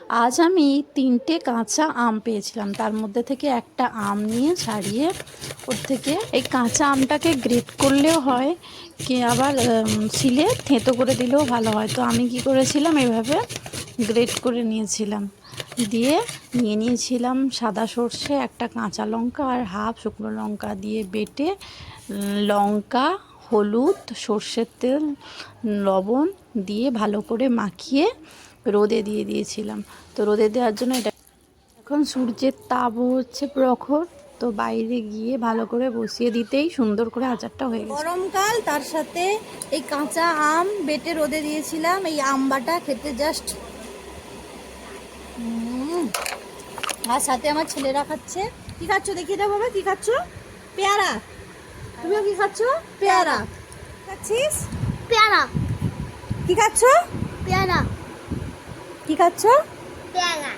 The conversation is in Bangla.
আজ আমি 3টে কাঁচা আম পেয়েছিলাম, তার মধ্যে থেকে একটা আম নিয়ে ছাড়িয়ে ওর থেকে এই কাঁচা আমটাকে গ্রেট করলেও হয়, কি আবার শিলে থেঁতো করে দিলেও ভালো হয়। তো আমি কি করেছিলাম, এভাবে গ্রেট করে নিয়েছিলাম। দিয়ে নিয়েছিলাম সাদা সর্ষে, একটা কাঁচা লঙ্কা আর হাফ শুকনো লঙ্কা দিয়ে বেটে, লঙ্কা, হলুদ, সর্ষের তেল, লবণ দিয়ে ভালো করে মাখিয়ে রোদে দিয়ে দিয়েছিলাম। তো রোদে দেওয়ার জন্য এটা এখন সূর্যের তাপ হচ্ছে প্রখর, তো বাইরে গিয়ে ভালো করে বসিয়ে দিতেই সুন্দর করে আচারটা হয়ে গেছে। গরমকাল, তার সাথে এই কাঁচা আম বেটে রোদে দিয়েছিলাম, এই আম বাটা খেতে জাস্ট। আর সাথে আমার ছেলেরা খাচ্ছে। কি খাচ্ছ দেখিয়ে দাও বাবা, কি খাচ্ছ? পেয়ারা। তুমিও কি খাচ্ছ? পেয়ারা খাচ্ছিস? পেয়ারা। কি খাচ্ছ? পেয়ারা। কি খাচ্ছ? পেয়ারা।